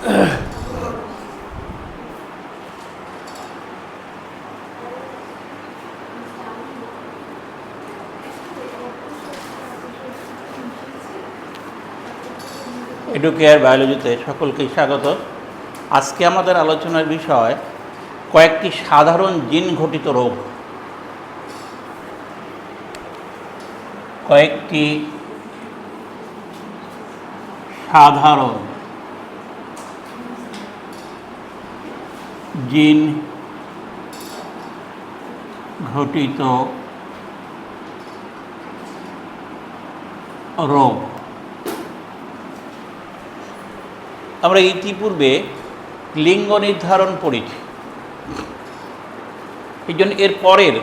Educare বায়োলজিতে সকলকেই স্বাগত। আজকে আমাদের আলোচনার বিষয় কয়েকটি সাধারণ জিন ঘটিত রোগ। কয়েকটি সাধারণ জিন ঘটিত রোগ। আমরা ইতিপূর্বে লিঙ্গ নির্ধারণ পড়েছি, এই জন্য এর পরের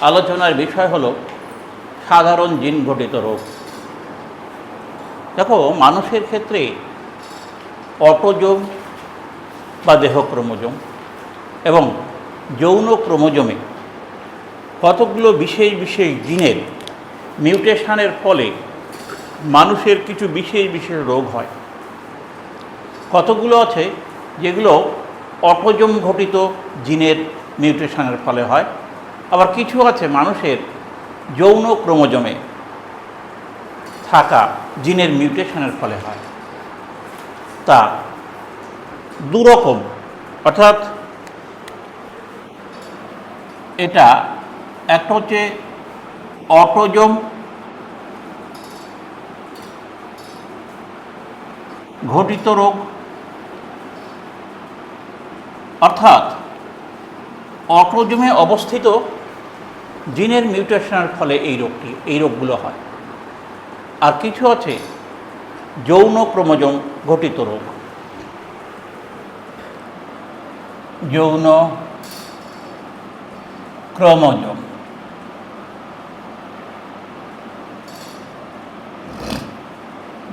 আলোচনার বিষয় হলো সাধারণ জিন ঘটিত রোগ। দেখো, মানুষের ক্ষেত্রে অটোজোম বা দেহ ক্রোমোজোম এবং যৌন ক্রোমোজোমে কতগুলো বিশেষ বিশেষ জিনের মিউটেশনের ফলে মানুষের কিছু বিশেষ বিশেষ রোগ হয়। কতগুলো আছে যেগুলো অটোজোম ঘটিত জিনের মিউটেশনের ফলে হয়, আবার কিছু আছে মানুষের যৌন ক্রোমোজোমে থাকা জিনের মিউটেশনের ফলে হয়। তা দুরকম, অর্থাৎ এটা একটা হচ্ছে অটোজোম ঘটিত রোগ, অর্থাৎ অটোজোমে অবস্থিত জিনের মিউটেশনের ফলে এই রোগগুলো হয়। আর কিছু আছে যৌন ক্রোমোজোম ঘটিত রোগ। যৌন ক্রোমোজোম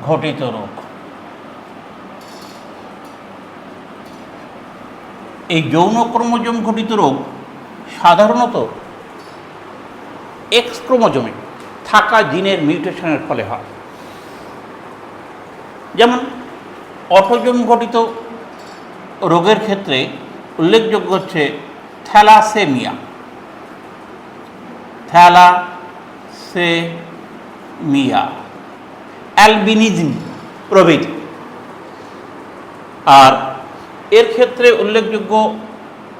ঘটিত রোগ। এই যৌন ক্রোমোজোম ঘটিত রোগ সাধারণত এক্স ক্রোমোজোমে থাকা জিনের মিউটেশনের ফলে হয়। যেমন অটোজোম ঘটিত রোগের ক্ষেত্রে উল্লেখযোগ্য হচ্ছে থ্যালাসেমিয়া, অ্যালবিনিজম প্রভৃতি। আর এর ক্ষেত্রে উল্লেখযোগ্য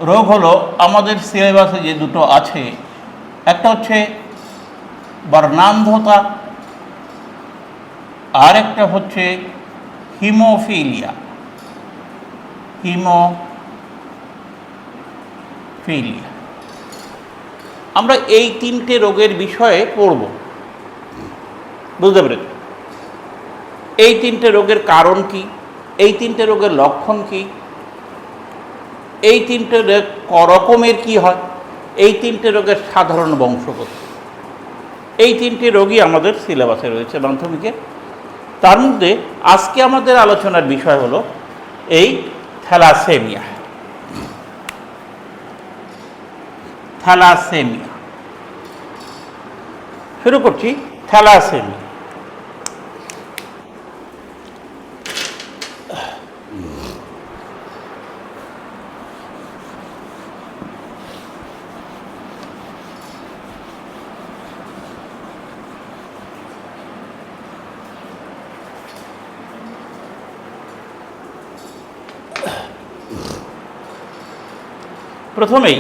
রোগ হলো আমাদের সিলেবাসে যে দুটো আছে, একটা হচ্ছে বর্ণান্ধতা, আর একটা হচ্ছে হিমোফিলিয়া। আমরা এই তিনটে রোগের বিষয়ে পড়ব, বুঝতে পেরেছ? এই তিনটে রোগের কারণ কি, এই তিনটে রোগের লক্ষণ কি, এই তিনটে রোগ রকমের কি হয়, এই তিনটে রোগের সাধারণ বংশগত, এই তিনটে রোগই আমাদের সিলেবাসে রয়েছে মাধ্যমিকে। তার মধ্যে আজকে আমাদের আলোচনার বিষয় হলো এই থ্যালাসেমিয়া। শুরু করছি। থ্যালাসেমিয়া প্রথমেই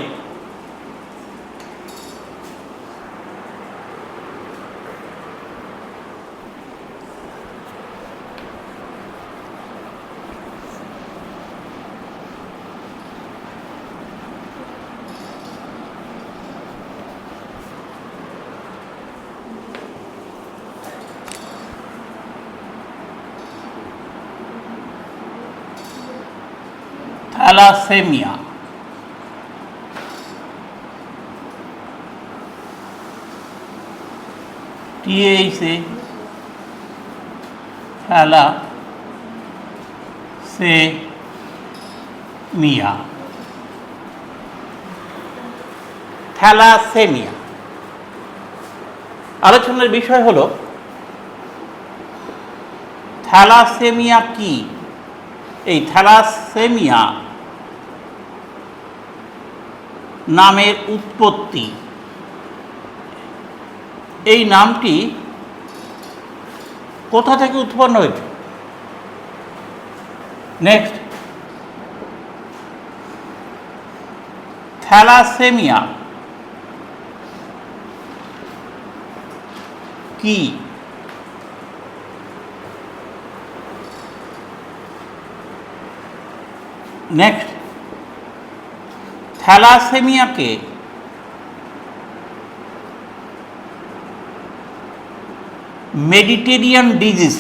থ্যালাসেমিয়া থ্যালাসেমিয়া আলোচনার বিষয় হলো থ্যালাসেমিয়া কি এই থ্যালাসেমিয়া নামের উৎপত্তি, এই নামটি কোথা থেকে উৎপন্ন হয়েছে? নেক্সট, থ্যালাসেমিয়া কি? নেক্সট, থ্যালাসেমিয়াকে Mediterranean disease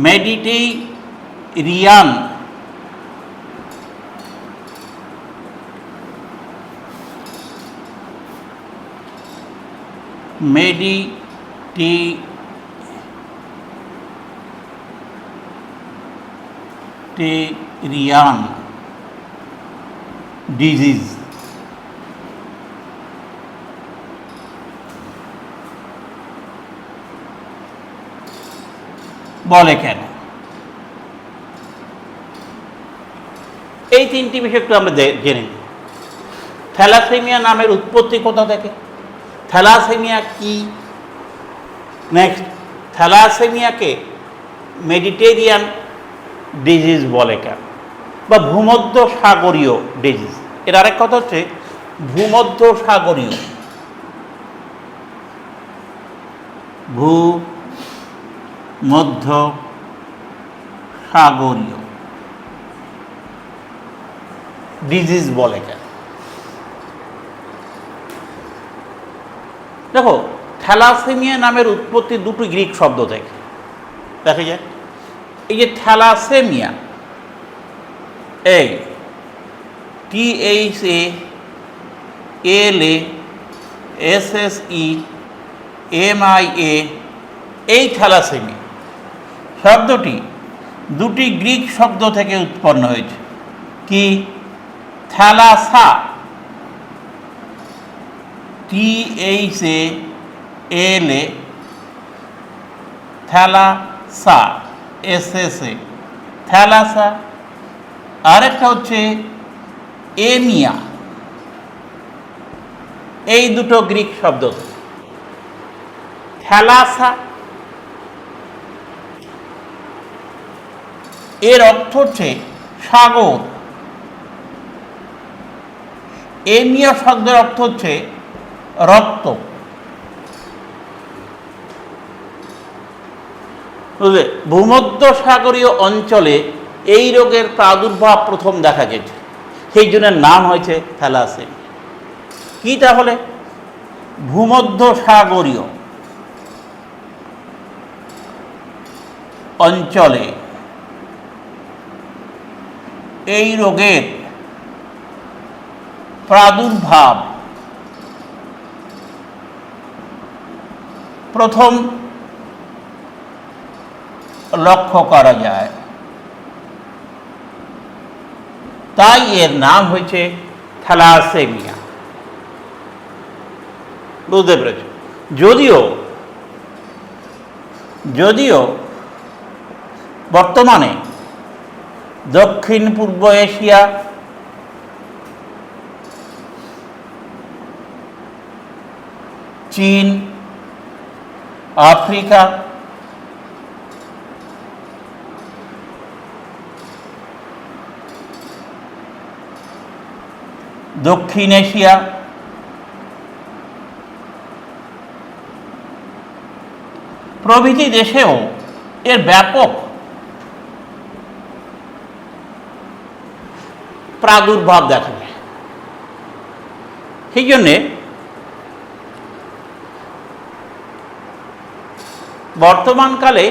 Mediterranean Mediterranean disease বলে কেন? এই তিনটি বিষয় একটু আমরা জেনে নিই। থ্যালাসেমিয়া নামের উৎপত্তি কোথা থেকে? থ্যালাসেমিয়া কি? নেক্সট, থ্যালাসেমিয়াকে মেডিটেরিয়ান ডিজিজ বলে কেন, বা ভূমধ্য সাগরীয় ডিজিজ। এর আরেক কথা হচ্ছে ভূমধ্য সাগরীয়, ভূমধ্য সাগরীয় ডিজিজ বলে কেন? দেখো, থ্যালাসেমিয়া নামের উৎপত্তি দুটো গ্রিক শব্দ থেকে। দেখা যায় এই যে থ্যালাসেমিয়া, এই THALASSEMIA, এই থ্যালাসেমিয়া শব্দটি দুটি গ্রিক শব্দ থেকে উৎপন্ন হয়েছে। কি? থ্যালাসা, THALA, থ্যালাসা, SSA, থ্যালাসা। আরেকটা হচ্ছে এমিয়া, এই দুটো গ্রিক শব্দ। থ্যালাসা এর অর্থ হচ্ছে সাগর, এমিয়া শব্দের অর্থ হচ্ছে রক্ত। বুঝলে, ভূমধ্য সাগরীয় অঞ্চলে এই রোগের প্রাদুর্ভাব প্রথম দেখা গেছে, সেই জন্য নাম হয়েছে থ্যালাসেমিয়া। কি তাহলে? ভূমধ্য সাগরীয় অঞ্চলে এই রোগের প্রাদুর্ভাব প্রথম লক্ষ্য করা যায়, তাই এর নাম হয়েছে থ্যালাসেমিয়া। বুঝতে পেরেছ? যদিও বর্তমানে দক্ষিণ পূর্ব এশিয়া, চীন, আফ্রিকা, দক্ষিণ এশিয়া প্রভৃতি দেশেও এর ব্যাপক প্রাদুর্ভাব দেখা যায়। সেই জন্যে বর্তমানকালে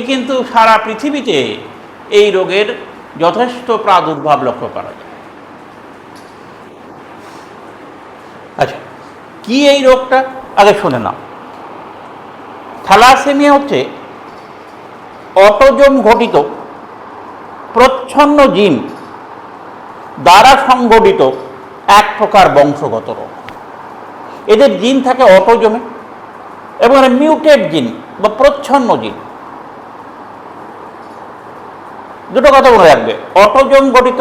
কিন্তু সারা পৃথিবীতে এই রোগের যথেষ্ট প্রাদুর্ভাব লক্ষ্য করা যায়। আচ্ছা, কি এই রোগটা? আগে শুনে নাও। থ্যালাসেমিয়া হচ্ছে অটোজোম ঘটিত প্রচ্ছন্ন জিন দ্বারা সংঘটিত এক প্রকার বংশগত রোগ। এদের জিন থাকে অটোজোমে এবং মিউটেড জিন বা প্রচ্ছন্ন জিন। দুটো কথা মনে রাখবে, অটোজোম গঠিত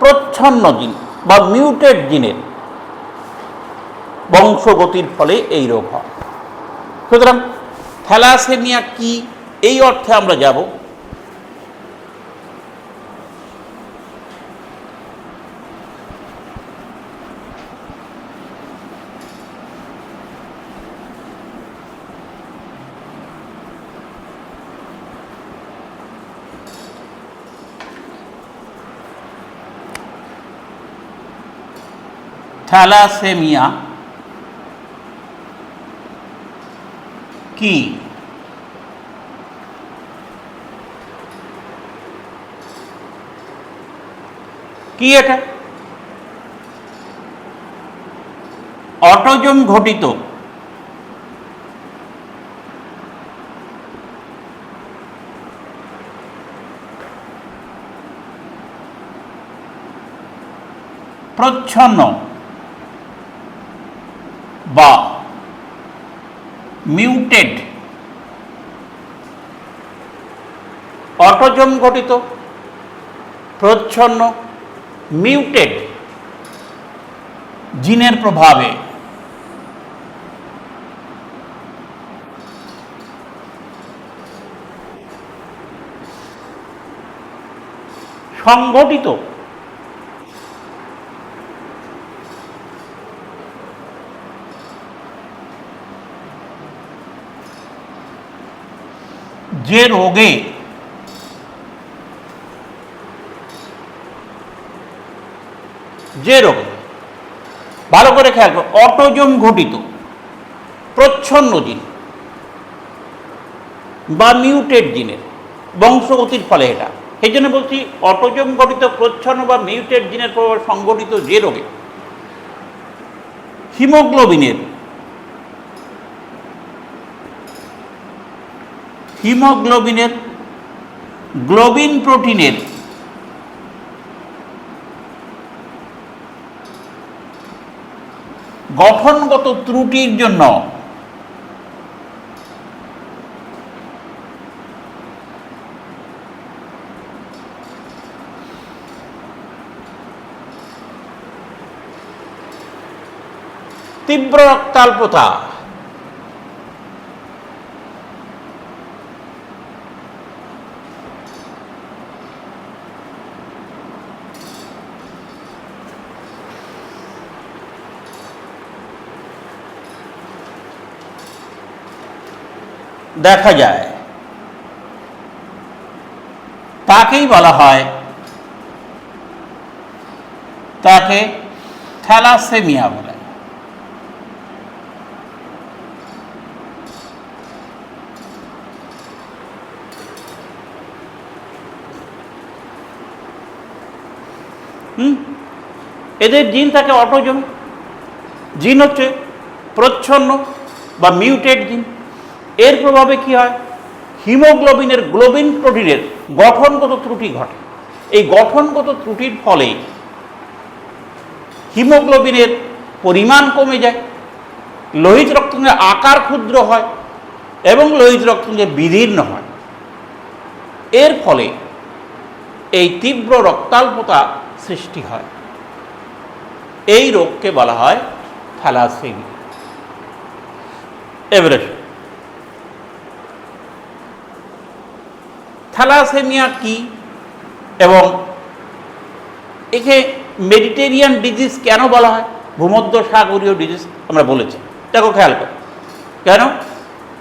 প্রচ্ছন্ন জিন বা মিউটেড জিনের বংশগতির ফলে এই রোগ হয়। সুতরাং থ্যালাসেমিয়া কি, এই অর্থে আমরা যাব। থ্যালাসেমিয়া কি? কি এটা? অটোজোম ঘটিত প্রচ্ছন্ন বা মিউটেড, অটোজোম ঘটিত প্রচ্ছন্ন মিউটেড জিনের প্রভাবে সংঘটিত যে রোগে ভালো করে খেয়াল করো, অটোজোম ঘটিত প্রচ্ছন্ন জিন বা মিউটেড জিনের বংশগতির ফলে এটা। সেই জন্য বলছি অটোজোম ঘটিত প্রচ্ছন্ন বা মিউটেড জিনের প্রভাবে সংঘটিত যে রোগে হিমোগ্লোবিনের গ্লোবিন প্রোটিনের গঠনগত ত্রুটির জন্য তীব্র রক্তাল্পতা দেখা যায়, তাকেই বলা হয়, তাকে থ্যালাসেমিয়া বলে। এদের জিন থাকে অটোজোম, জিন হচ্ছে প্রচ্ছন্ন বা মিউটেড জিন। এর প্রভাবে কি হয়? হিমোগ্লোবিনের গ্লোবিন প্রোটিনের গঠনগত ত্রুটি ঘটে। এই গঠনগত ত্রুটির ফলে হিমোগ্লোবিনের পরিমাণ কমে যায়, লোহিত রক্তপিণ্ডের আকার ক্ষুদ্র হয় এবং লোহিত রক্তপিণ্ড বিদীর্ণ হয়। এর ফলে এই তীব্র রক্তাল্পতা সৃষ্টি হয়। এই রোগকে বলা হয় থ্যালাসেমিয়া। এবারে থ্যালাসেমিয়া কি এবং একে মেডিটেরিয়ান ডিজিজ কেন বলা হয়? ভূমধ্যসাগরীয় ডিজিজ আমরা বলেছি। দেখো খেয়াল করো, কেন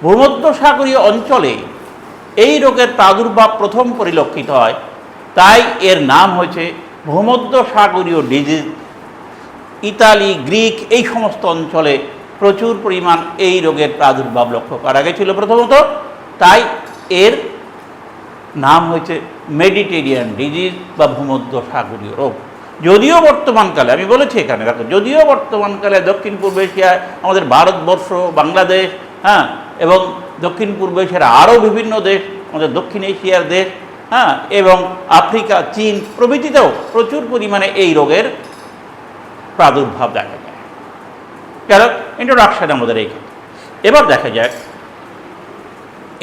ভূমধ্যসাগরীয় অঞ্চলে এই রোগের প্রাদুর্ভাব প্রথম পরিলক্ষিত হয়, তাই এর নাম হয়েছে ভূমধ্যসাগরীয় ডিজিজ। ইতালি, গ্রিক এই সমস্ত অঞ্চলে প্রচুর পরিমাণ এই রোগের প্রাদুর্ভাব লক্ষ্য করা গেছিল প্রথমত, তাই এর নাম হয়েছে মেডিটেরিয়ান ডিজিজ বা ভূমধ্যসাগরীয় রোগ। যদিও বর্তমানকালে, আমি বলেছি এখানে দেখো, যদিও বর্তমানকালে দক্ষিণ পূর্ব এশিয়ায় আমাদের ভারতবর্ষ, বাংলাদেশ, এবং দক্ষিণ পূর্ব এশিয়ার আরও বিভিন্ন দেশ, আমাদের দক্ষিণ এশিয়ার দেশ, হ্যাঁ, এবং আফ্রিকা, চীন প্রভৃতিতেও প্রচুর পরিমাণে এই রোগের প্রাদুর্ভাব দেখা যায়। গেল ইন্ট্রোডাকশন আমাদের এই। এবার দেখা যায়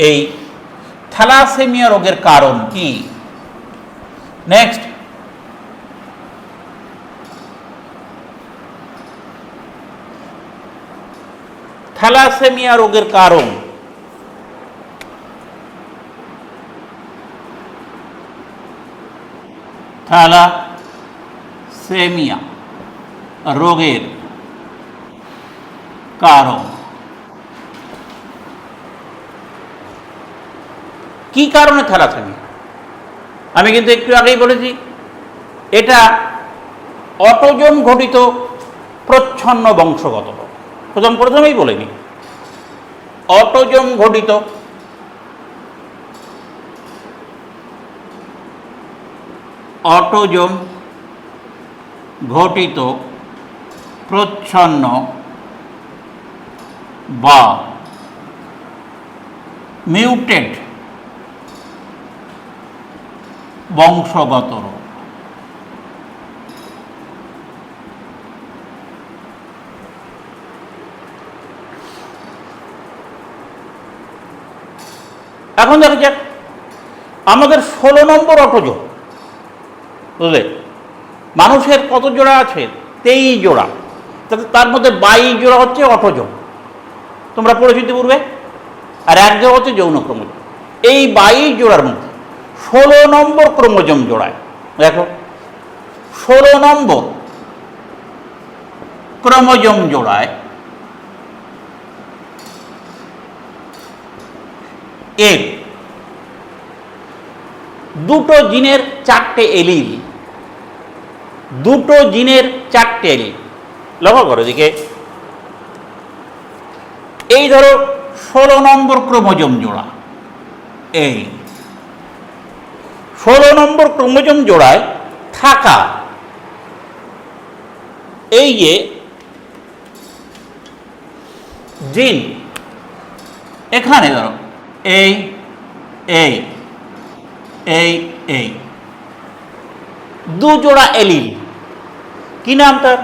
এই থ্যালাসেমিয়া রোগের কারণ কি। নেক্সট, থ্যালাসেমিয়া রোগের কারণ। থ্যালাসেমিয়া রোগের কারণ কি কারণে থ্যালাসেমিয়া? আমি কিন্তু একটু আগেই বলেছি এটা অটোজোম ঘটিত প্রচ্ছন্ন বংশগত রোগ। প্রথমেই বলিনি, অটোজোম ঘটিত প্রচ্ছন্ন বা মিউটেড বংশগত রোগ। এখন দেখা যাক আমাদের 16 নম্বর অটোজোম, বুঝলে মানুষের কত জোড়া আছে? 23 জোড়া। তার মধ্যে 22 জোড়া হচ্ছে অটোজোম, তোমরা পড়েছো পূর্বে, আর 1 জোড়া হচ্ছে যৌন ক্রোমোজোম। এই 22 জোড়ার মধ্যে 16 নম্বর ক্রোমোজোম জোড়ায়, দেখো 16 নম্বর ক্রোমোজোম জোড়ায় এর দুটো জিনের 4টে এলিল, দুটো জিনের 4টে এলিল। লক্ষ্য করো দিকে, এই ধরো 16 নম্বর ক্রোমোজোম জোড়া, এই 16 নম্বর ক্রোমোজোম জোড়ায় থাকা এই যে জিন, এখানে ধরো এই এই এই এই দু জোড়া এলিল, কি নাম তার?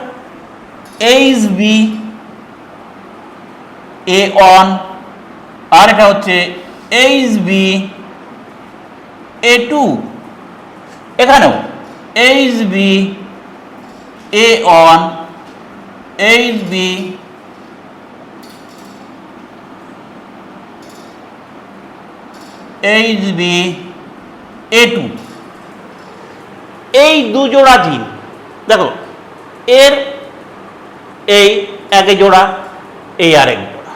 HBA1 আর এটা হচ্ছে HBA2। এখানেও HBA1 HBA2, এই দু জোড়া জিন। দেখো এর এই এক জোড়া, এই আরেক জোড়া,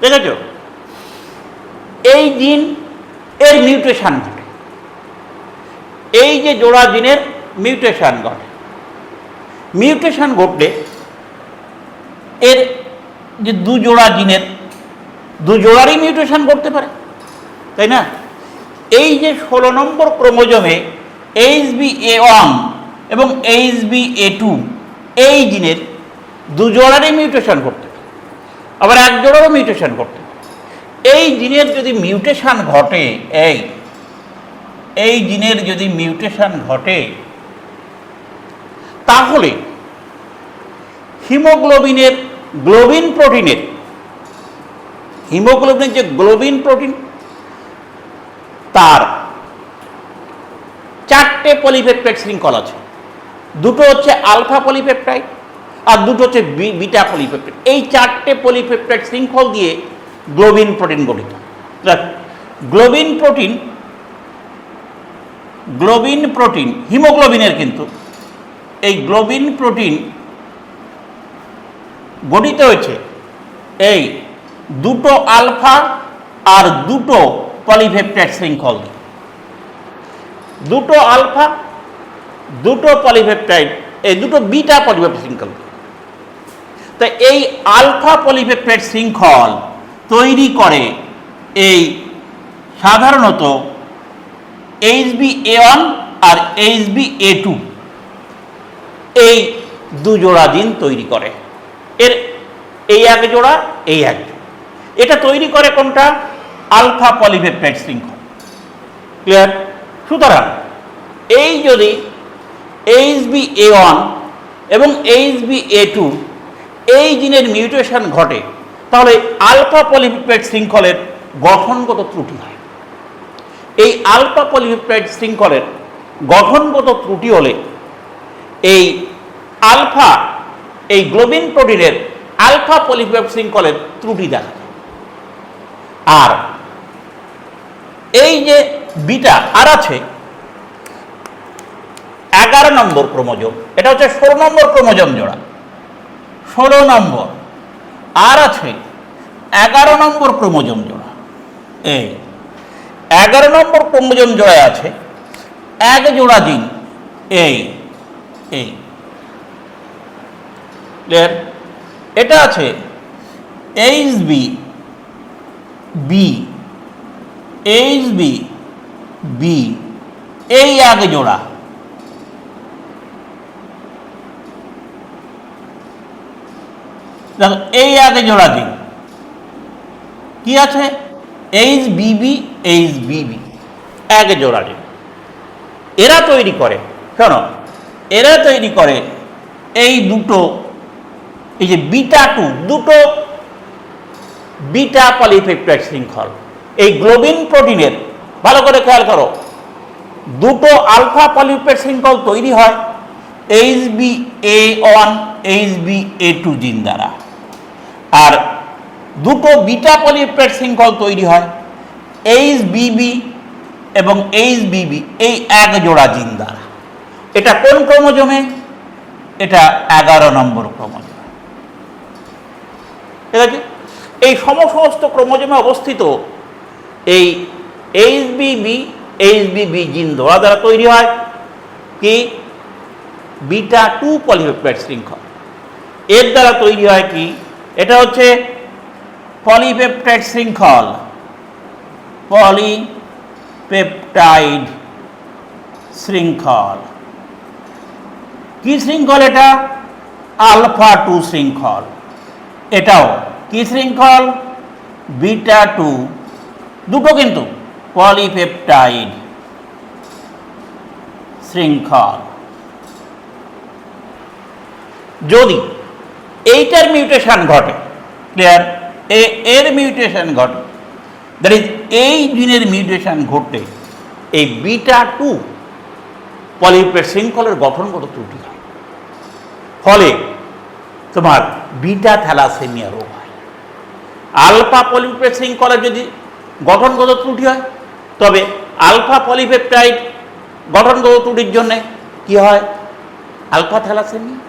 দেখেছ? এই জিন এর মিউটেশন ঘটে, এই যে জোড়া জিনের মিউটেশন ঘটে। মিউটেশন ঘটলে এর যে দু জোড়া জিনের দু জোড়ারই মিউটেশন ঘটতে পারে, তাই না? এই যে 16 নম্বর ক্রোমোজোমে HBA1 এবং HBA2 এই জিনের দু জোড়ারই মিউটেশন ঘটতে পারে, আবার এক জোড়ারও মিউটেশন ঘটতে পারে। এই জিনের যদি মিউটেশন ঘটে, এই জিনের যদি মিউটেশন ঘটে, তাহলে হিমোগ্লোবিনের যে গ্লোবিন প্রোটিন তার 4টে পলিপেপটাইড শৃঙ্খল আছে। দুটো হচ্ছে আলফা পলিপেপটাইড আর দুটো হচ্ছে বিটা পলিপেপটাইড। এই 4টে পলিপেপটাইড শৃঙ্খল দিয়ে গ্লোবিন প্রোটিন গঠিত। গ্লোবিন প্রোটিন হিমোগ্লোবিনের, কিন্তু এই গ্লোবিন প্রোটিন গঠিত হয়েছে এই দুটো আলফা আর দুটো পলিপেপটাইড শৃঙ্খল দিয়ে। দুটো আলফা, দুটো পলিপেপটাইড, এই দুটো বিটা পলিপেপটাইড শৃঙ্খল দিয়ে। তাই এই আলফা পলিপেপটাইড শৃঙ্খল তৈরি করে এই সাধারণত HBA1 আর HBA2, এই দু জোড়া জিন তৈরি করে। এর এই এক জোড়া, এই এক জোড়া, এটা তৈরি করে কোনটা? আলফা পলিপেপটাইড শৃঙ্খল। ক্লিয়ার? সুতরাং এই যদি HbA1 এবং HbA2 এই জিনের মিউটেশন ঘটে, তাহলে আলফা পলিপেপটাইড শৃঙ্খলের গঠনগত ত্রুটি হয়। এই আলফা পলিপেপটাইড শৃঙ্খলের গঠনগত ত্রুটি হলে এই আলফা, এই গ্লোবিন প্রোটিনের আলফা পলিপেপটাইড শৃঙ্খলের ত্রুটি দেখা যায়। আর এই যে বিটা আর আছে 11 নম্বর ক্রোমোজোম, এটা হচ্ছে 16 নম্বর ক্রোমোজোম জোড়া, 16 নম্বর, আর আছে 11 নম্বর ক্রোমোজোম জোড়া। এই 11 নম্বর ক্রোমোজোম জোড়ায় আছে এক জোড়া জিন, এই এই ক্লিয়ার? এটা আছে HbB, HbB, এই এক জোড়া। দেখো এই এক জোড়া জিন কি আছে, HbB, HbB, এক জোড়া জিন। এরা তৈরি করে, শোনো, এরা তৈরি করে এই দুটো, এই যে β2, দুটো বিটা পলিপেপটাইড শৃঙ্খল। এই গ্লোবিন প্রোটিনের, ভালো করে খেয়াল করো, দুটো আলফা পলিপেপটাইড শৃঙ্খল তৈরি হয় HbA1, HbA2 জিন দ্বারা, আর দুটো বিটা পলিপেপটাইড শৃঙ্খল তৈরি হয় HbB এবং HbB, এই এক জোড়া জিন দ্বারা। এটা কোন ক্রোমোজোমে? এটা 11 নম্বর ক্রোমোজোমে। ঠিক আছে? এই সমস্ত ক্রোমোজোমে অবস্থিত এই HbB জিন দ্বারা তৈরি হয় কি β2 পলিপেপটাইড শৃঙ্খল। এর দ্বারা তৈরি হয় কি, এটা হচ্ছে পলিপেপটাইড শৃঙ্খল, পলিপেপটাইড শৃঙ্খল। কি শৃঙ্খল এটা? আলফা 2 শৃঙ্খল। এটাও কি শৃঙ্খল? β2, দুটো কিন্তু পলিপেপটাইড শৃঙ্খল। যদি এইটার মিউটেশন ঘটে, ক্লিয়ার, এর মিউটেশন ঘটে, দ্যাট ইজ এই জিনের মিউটেশন ঘটে এই β2 পলিপেপটাইড শৃঙ্খলের গঠনগত ত্রুটি হয়, ফলে তোমার বিটা থ্যালাসেমিয়া রোগ হয়। আলফা পলিপেপটাইড শৃঙ্খলের যদি গঠনগত ত্রুটি হয়, তবে আলফা পলিপেপটাইড গঠনগত ত্রুটির জন্য কি হয়? Alpha thalassaemia.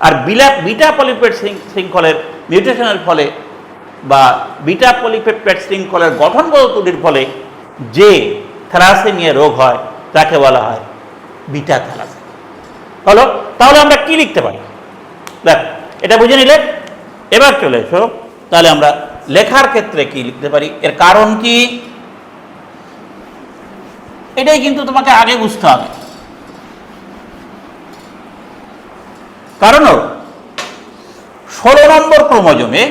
আর বিটা পলিপেপটাইড শৃঙ্খলের মিউটেশনের ফলে বা বিটা পলিপেপটাইড শৃঙ্খলের গঠনগত ত্রুটির ফলে যে থ্যালাসেমিয়া রোগ হয় তাকে বলা হয় বিটা থ্যালাসেমিয়া। হলো? তাহলে আমরা কি লিখতে পারি? দেখ, এটা বুঝে নিলে এবার চলে এসো, তাহলে আমরা লেখার ক্ষেত্রে কি লিখতে পারি, এর কারণ কি, এটাই কিন্তু তোমাকে আগে বুঝতে হবে। কারণ 16 নম্বর ক্রোমোজোমে,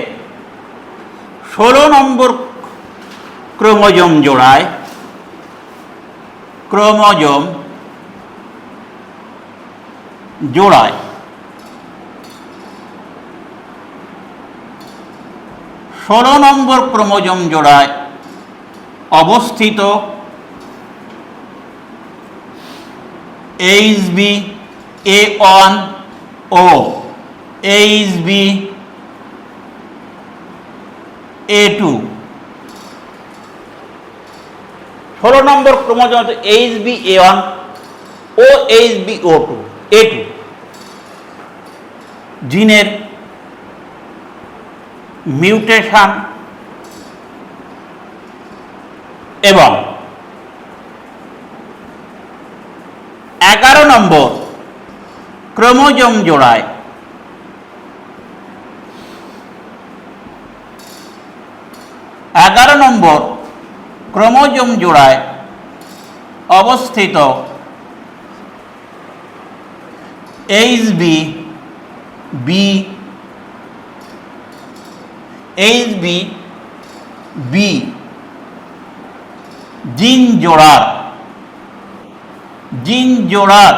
16 নম্বর ক্রোমোজোম জোড়ায়, ক্রোমোজোম জোড়ায় 16 নম্বর ক্রোমোজোম জোড়ায় অবস্থিত HbA1 ও HbA2, 16 নম্বর ক্রোমোজোম HbA1 ও HbA2 জিনের মিউটেশন এবং 11 নম্বর ক্রোমোজোম জোড়ায় অবস্থিত HbB জিন জোড়ার জিন জোড়ার,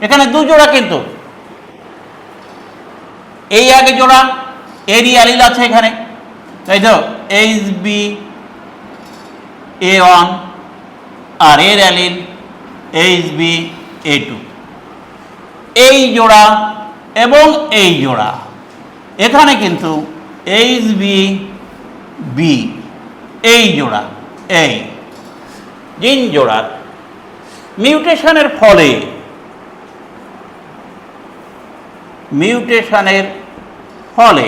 এখানে 2 জোড়া কিন্তু, এই আগে জোড়া, এরই অ্যালিল আছে এখানে, তাই তো HbA1 আর এর অ্যালিল HbA2, এই জোড়া এবং এই জোড়া, এখানে কিন্তু HbB, এই জোড়া, এই জিন জোড়ার মিউটেশনের ফলে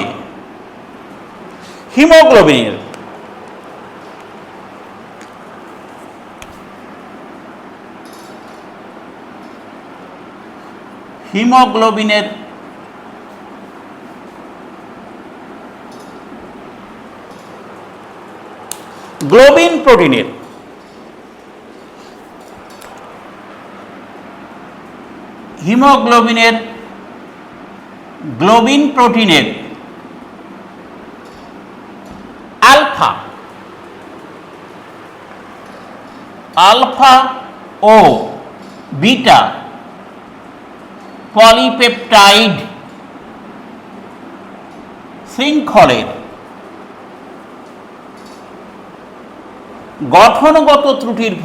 হিমোগ্লোবিনের গ্লোবিন প্রোটিনের গ্লোবিন প্রোটিনের আলফা ও বিটা পলিপেপটাইড শৃঙ্খলের গঠনগত ত্রুটির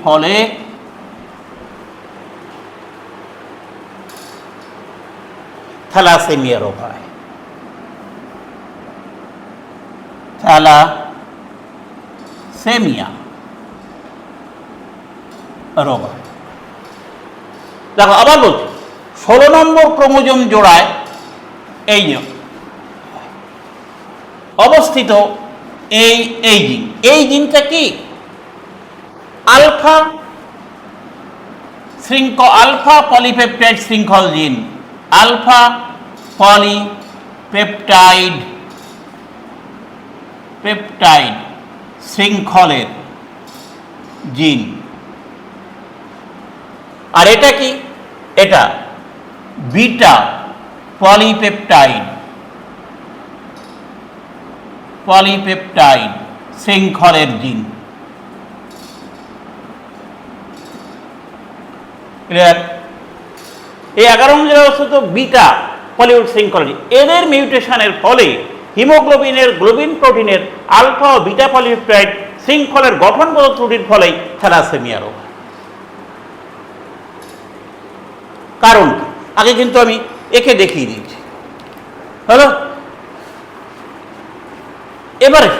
ফলে থ্যালাসেমিয়া রোগ হয়। দেখো আবার বলছি, 16 নম্বর ক্রোমোজোম জোড়ায় এই নিয়ম অবস্থিত এই জিন, এই জিনটা কি আলফা পলিপেপটাইড শৃঙ্খল জিন, আলফা পলিপেপটাইড শৃঙ্খলের জিন। আর এটা কি, এটা বিটা পলিপেপটাইড শৃঙ্খলের জিন। এই 11 নম্বর অবস্থিত বিটা পলিপেপটাইড শৃঙ্খল জিন, এদের মিউটেশনের ফলে হিমোগ্লোবিনের গ্লোবিন প্রোটিনের আলফা ও বিটা পলিপেপটাইড শৃঙ্খলের গঠনগত ত্রুটির ফলেই থ্যালাসেমিয়া রোগ। কারণ আগে কিন্তু আমি একে দেখিয়ে দিয়েছি, হলো। এবারে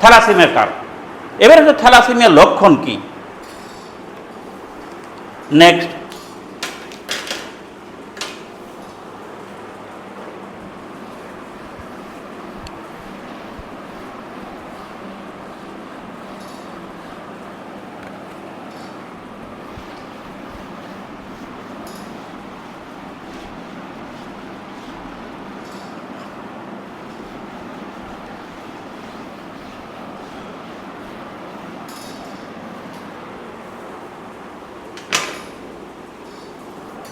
থ্যালাসেমিয়ার কারণ, এবারে থ্যালাসেমিয়ার লক্ষণ কি। নেক্সট,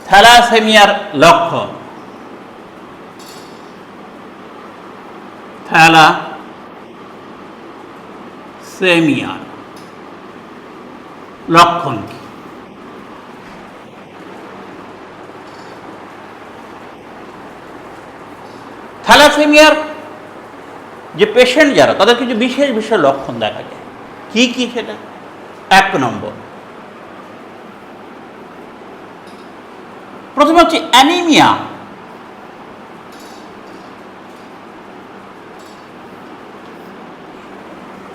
থ্যালাসেমিয়ার লক্ষণ। থ্যালাসেমিয়ার লক্ষণ কি? থ্যালাসেমিয়ার যে পেশেন্ট যারা, তাদের কিছু বিশেষ বিশেষ লক্ষণ দেখা যায়। কি কি সেটা? 1 নম্বর, প্রথমে হচ্ছে অ্যানিমিয়া।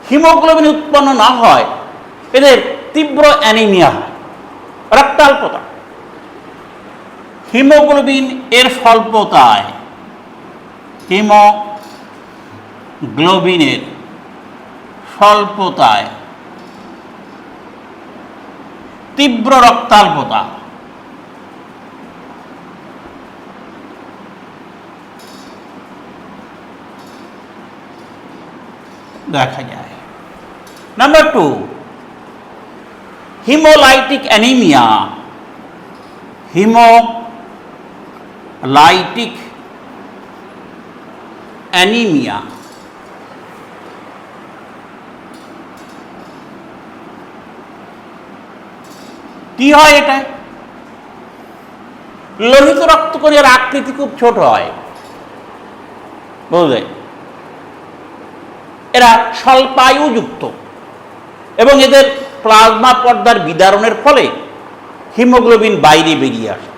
হিমোগ্লোবিন উৎপন্ন না হয়, এদের তীব্র অ্যানিমিয়া হয়, রক্তাল্পতা। হিমোগ্লোবিন এর স্বল্পতায়, হিমোগ্লোবিনের স্বল্পতায় তীব্র রক্তাল্পতা, দেখা যায়। Number 2, haemolytic anaemia. Haemolytic anaemia কি হয় এটা? লোহিত রক্তকণিকার আকৃতি খুব ছোট হয়, বুঝলে? এরা স্বল্পায়ুযুক্ত এবং এদের প্লাজমা পর্দার বিদারণের ফলে হিমোগ্লোবিন বাইরে বেরিয়ে আসে,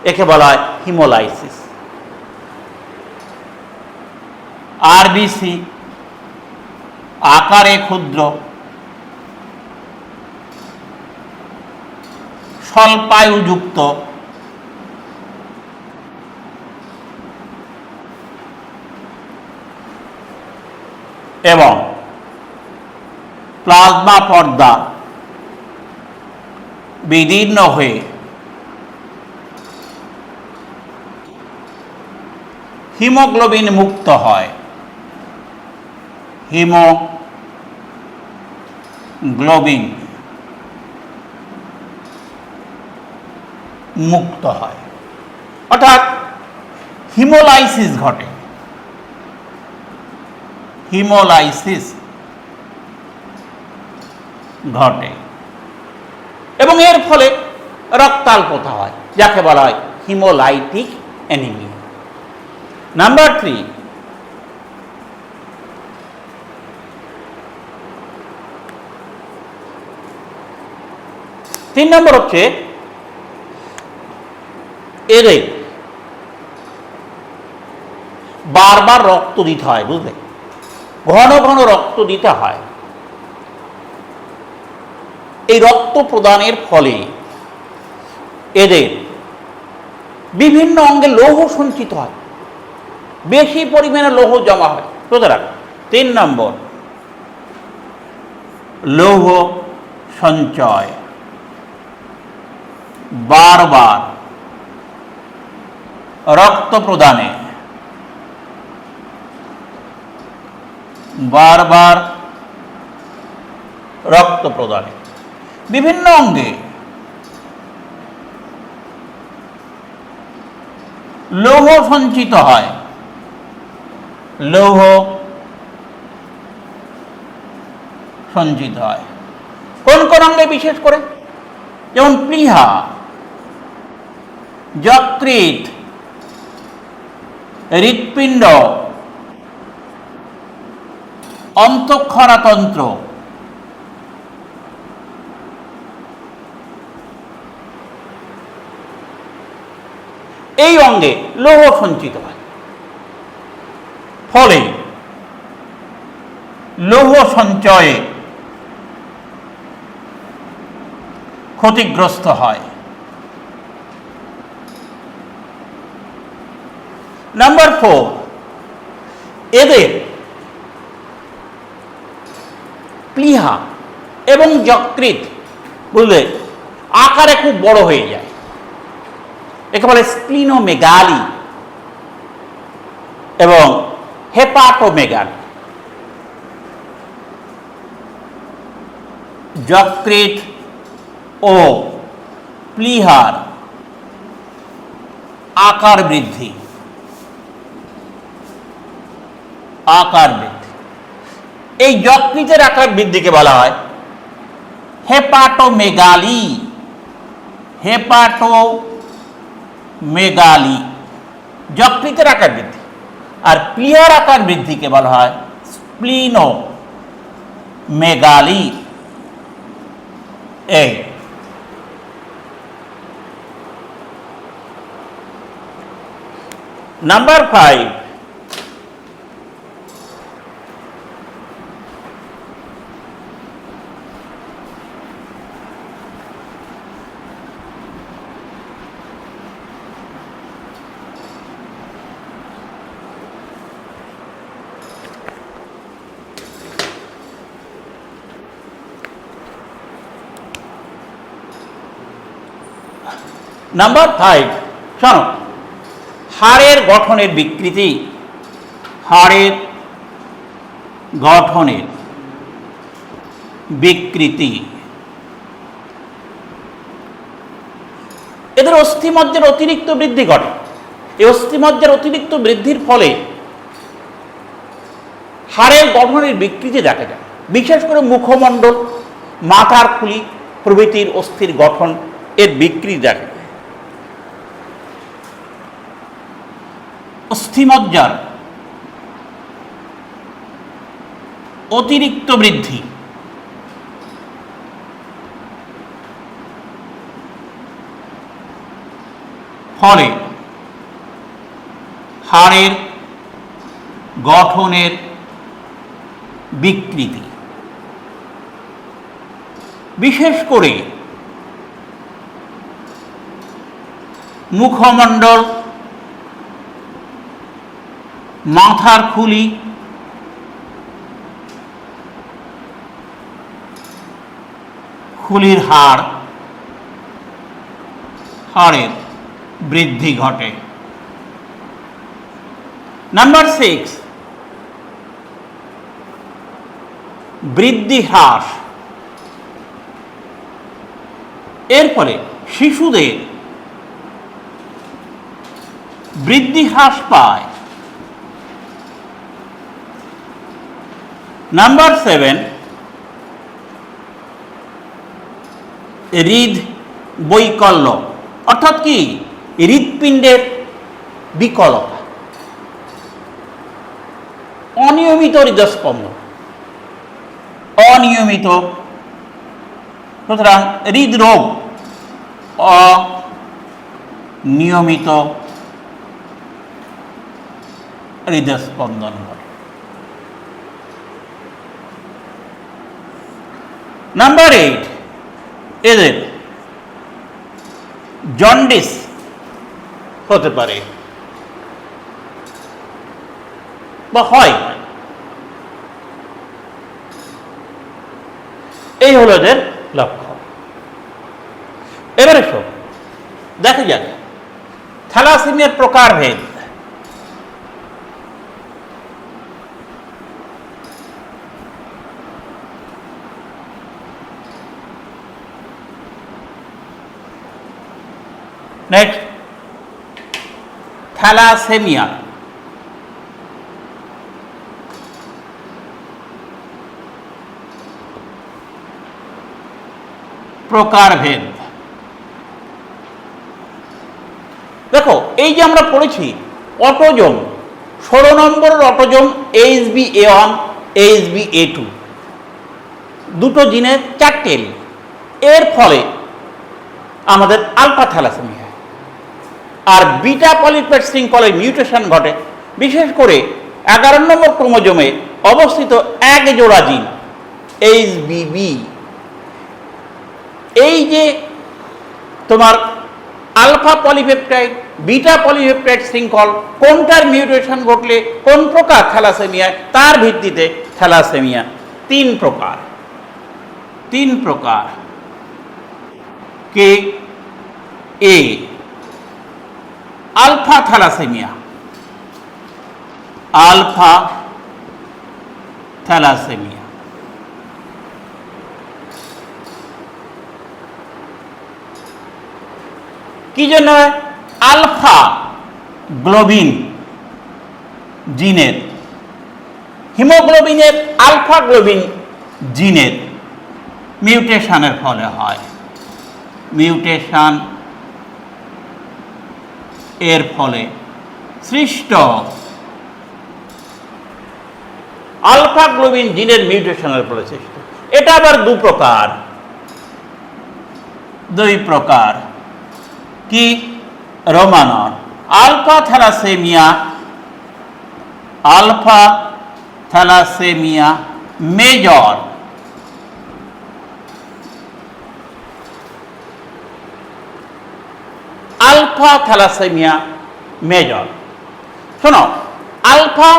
একে বলা হয় হিমোলাইসিস। আরবিসি আকারে ক্ষুদ্র, স্বল্পায়ুযুক্ত এবং প্লাজমা পর্দা বিদীর্ণ হয়ে হিমোগ্লোবিন মুক্ত হয়। হিমোগ্লোবিন মুক্ত হয়, অর্থাৎ হিমোলাইসিস ঘটে। হিমোলাইসিস ঘটে এবং এর ফলে রক্তাল্পতা হয়, যাকে বলা হয় হিমোলাইটিক অ্যানিমিয়া। নাম্বার 3, তিন নম্বর হচ্ছে এদের বারবার রক্ত দিতে হয়, বুঝলে? ঘন ঘন রক্ত দিতে হয়। এই রক্ত প্রদানের ফলে এদের বিভিন্ন অঙ্গে লৌহ সঞ্চিত হয়, বেশি পরিমাণে লৌহ জমা হয়। সুতরাং 3 নম্বর, লৌহ সঞ্চয়। বারবার রক্ত প্রদানে, বারবার রক্ত প্রদানে বিভিন্ন অঙ্গে লৌহ সঞ্চিত হয়। লৌহ সঞ্চিত হয় কোন কোন অঙ্গে? বিশেষ করে যেমন প্লীহা, যকৃৎ, হৃৎপিণ্ড, অন্তঃক্ষরাতন্ত্র, এই অঙ্গে লৌহ সঞ্চিত হয়। ফলে লৌহ সঞ্চয়ে ক্ষতিগ্রস্ত হয়। নাম্বার 4, এদের প্লীহা এবং যকৃৎ, বুঝলে, আকারে খুব বড় হয়ে যায়, একে বলে স্প্লিনোমেগালি এবং হেপাটোমেগালি। যকৃৎ ও প্লীহার আকার বৃদ্ধি, আকার বৃদ্ধি, এই যকৃতের আকার বৃদ্ধিকে বলা হয় হেপাটোমেগালি। হেপাটোমেগালি যকৃতের আকার বৃদ্ধি, আর প্লীহার আকার বৃদ্ধিকে বলা হয় স্প্লিনোমেগালি। এই নাম্বার 5, নাম্বার 5, শোনো, হাড়ের গঠনের বিকৃতি। হাড়ের গঠনের বিকৃতি, এদের অস্থিমজ্জার অতিরিক্ত বৃদ্ধি ঘটে। এই অস্থিমজ্জার অতিরিক্ত বৃদ্ধির ফলে হাড়ের গঠনের বিকৃতি দেখা যায়। বিশেষ করে মুখমণ্ডল, মাথার খুলি প্রভৃতির অস্থির গঠন এর বিক্রি দেখা যায়। অস্থিমজ্জার অতিরিক্ত বৃদ্ধি, ফলে হাড়ের গঠনের বিকৃতি, বিশেষ করে মুখমণ্ডল, মাথার খুলি, খুলির হাড়ের বৃদ্ধি ঘটে। নাম্বার 6, বৃদ্ধি হ্রাস। এর ফলে শিশুদের বৃদ্ধি হ্রাস পায়। নাম্বার 7, হৃদ বৈকল্য, অর্থাৎ কি হৃৎপিণ্ডের বিকলতা, অনিয়মিত হৃদস্পন্দন, অনিয়মিত, সুতরাং হৃদরোগ, অনিয়মিত হৃদস্পন্দন ঘটে। নাম্বার 8, এদের জন্ডিস হতে পারে বা হয়। এই হলো এদের লক্ষণ। এবারে সব দেখা যাক থ্যালাসেমিয়ার প্রকারভেদ। নেক্সট, থ্যালাসেমিয়া প্রকারভেদ। দেখো, এই যে আমরা পড়েছি অটোজোম, 16 নম্বরের অটোজোম HbA1 HbA2, দুটো জিনের 4টে এলিল। এর ফলে আমাদের আলফা থ্যালাসেমিয়া আর বিটা পলিপ্যাড শৃঙ্খলের মিউটেশন ঘটে। বিশেষ করে 11 নম্বর ক্রোমোজোমে অবস্থিত এক জোড়া জিন HBB, এই যে তোমার আলফা পলিপেপটাইড বিটা পলিপেপটাইড শৃঙ্খল কোনটার মিউটেশন ঘটলে কোন প্রকার থ্যালাসেমিয়া, তার ভিত্তিতে থ্যালাসেমিয়া 3 প্রকার। কে এ আলফা থ্যালাসেমিয়া, কি জন্য? আলফা গ্লোবিন জিনের, হিমোগ্লোবিনের আলফা গ্লোবিন জিনের মিউটেশনের ফলে হয়। মিউটেশন এর ফলে সৃষ্ট আলফা গ্লোবিন জিনের মিউটেশনের ফলে সৃষ্ট। এটা আবার 2 প্রকার। কি? রোমানন alpha thalassaemia major, alpha thalassaemia major. শোনো, আলফা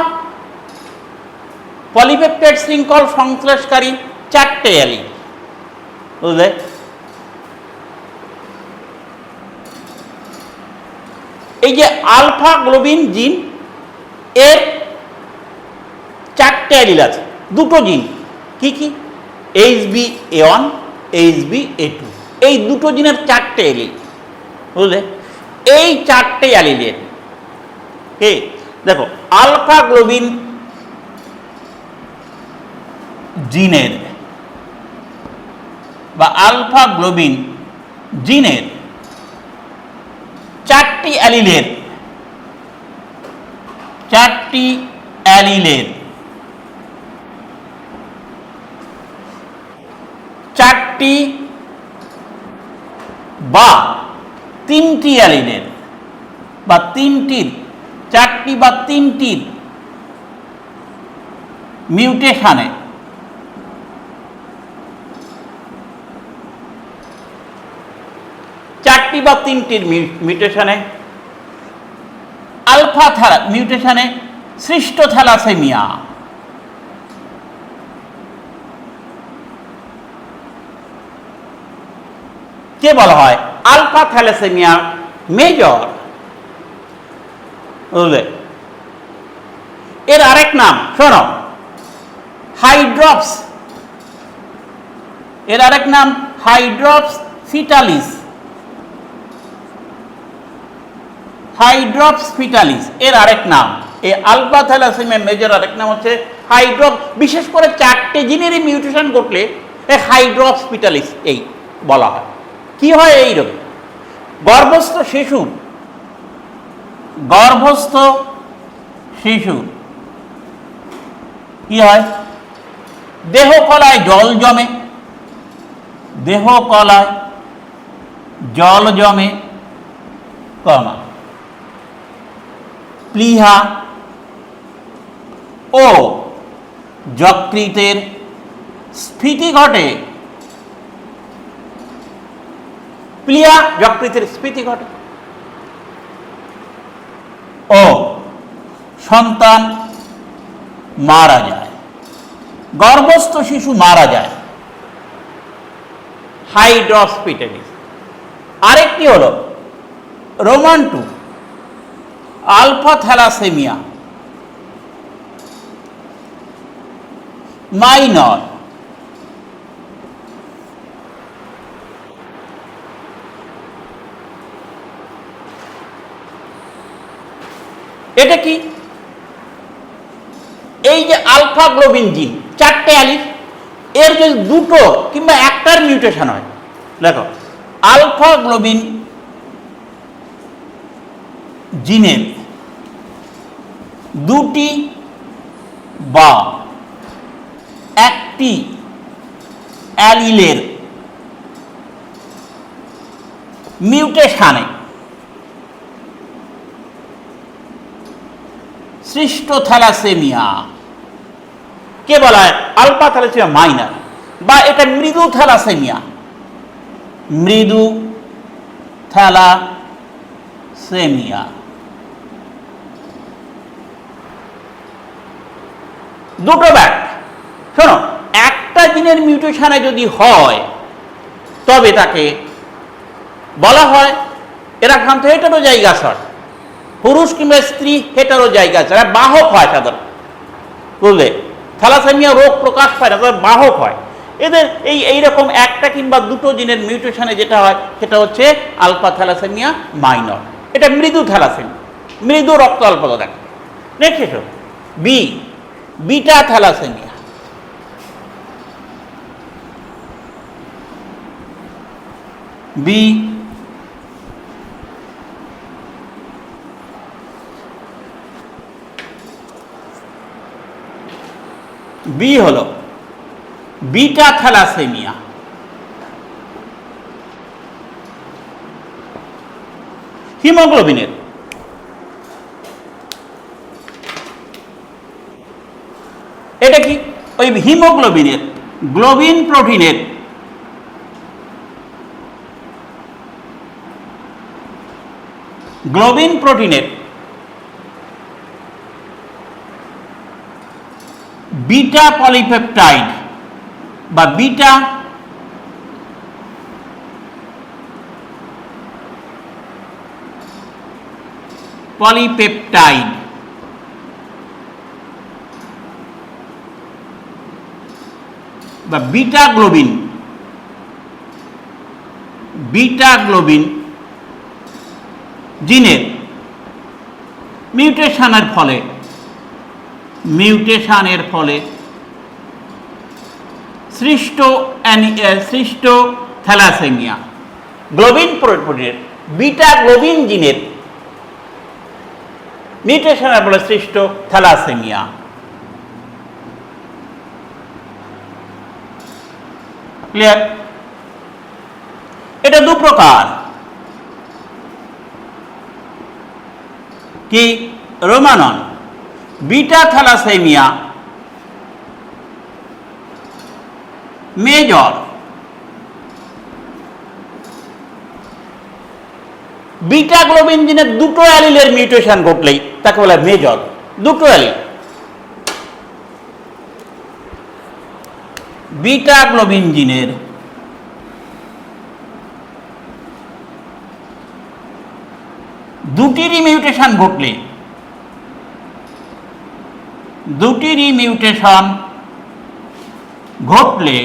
পলিপেপটাইড শৃঙ্খল সংশ্লেষকারী 4টে এলিল, বুঝলে? এই যে আলফা গ্লোবিন জিন এর 4টে এলিল আছে, দুটো জিন। কি কি? HbA1 HbA2, এই দুটো জিনের 4টে এলিল, বুঝলে? এই 4টে এলিলের দেখো আলফা গ্লোবিন জিনের বা আলফা গ্লোবিন জিনের 4টি অ্যালিলের 4টি বা 3টি অ্যালিলের বা 4টি বা 3টির মিউটেশনে মিউটেশনে সৃষ্ট থ্যালাসেমিয়া কে বলা হয় আলফা থ্যালাসেমিয়া মেজর। বুঝলে? এর আরেক নাম শোনো, হাইড্রপস। এর আরেক নাম হাইড্রপস ফিটালিস। এর আরেক নাম, এই আলফা থ্যালাসেমিয়া মেজর আরেক নাম হচ্ছে হাইড্রপস। বিশেষ করে 4টে জিনেরই মিউটেশন ঘটলে এই হাইড্রপস ফিটালিস এই বলা হয়। কি হয় এই রোগে? গর্ভস্থ শিশু কি হয়? দেহকলায় জল জমে, প্লীহা ও যকৃতের স্ফীতি ঘটে। প্লীহা যকৃতের স্ফীতি ঘটে ও সন্তান মারা যায়, গর্ভস্থ শিশু মারা যায়। Hydrops fetalis. আরেকটি হলো রোমান 2 আলফা থ্যালাসেমিয়া মাইনর। এটা কি? এই যে আলফা গ্লোবিন জিন 4টে অ্যালিল, এর যদি 2টো কিংবা 1টার মিউটেশন হয়, দেখো আলফা গ্লোবিন জিনের 2টি বা 1টি অ্যালিলের মিউটেশনে সৃষ্ট থ্যালাসেমিয়া কে বলা হয় আলফা থ্যালাসেমিয়া মাইনর, বা এটা মৃদু থ্যালাসেমিয়া। দুটো ব্যাট। শোনো, একটা জিনের মিউটেশনে যদি হয় তবে তাকে বলা হয় এরা খান্ত হেটেরোজাইগাস হয়, পুরুষ কিংবা স্ত্রী হেটেরোজাইগাস, এরা বাহক হয় সাধারণত। বুঝলে? থ্যালাসেমিয়া রোগ প্রকাশ পায় না, তবে বাহক হয়। এদের এইরকম একটা কিংবা 2টো জিনের মিউটেশনে যেটা হয় সেটা হচ্ছে আলফা থ্যালাসেমিয়া মাইনর। এটা মৃদু থ্যালাসেমিয়া, মৃদু রক্ত অল্পতা থাকে। নেক্সট এসো বিটা থ্যালাসেমিয়া। বি হলো বিটা থ্যালাসেমিয়া। হিমোগ্লোবিনের এটা কি? ওই হিমোগ্লোবিনের গ্লোবিন প্রোটিনের বিটা পলিপেপটাইড বা বিটা পলিপেপটাইড বা বিটা গ্লোবিন জিনের মিউটেশনের ফলে সৃষ্ট থ্যালাসেমিয়া গ্লোবিন প্রোটিনের বিটা গ্লোবিন জিনের মিউটেশনের ফলে সৃষ্ট থ্যালাসেমিয়া। ক্লিয়ার? এটা দু প্রকার, কি রোমানন beta thalassaemia major, beta globin জিনের দুটো অ্যালিলের মিউটেশন ঘটলেই তাকে বলে মেজর। দুটো অ্যালিল, বিটা গ্লোবিন জিনের দুটিরই মিউটেশন ঘটলে, দুটিরই মিউটেশন ঘটলে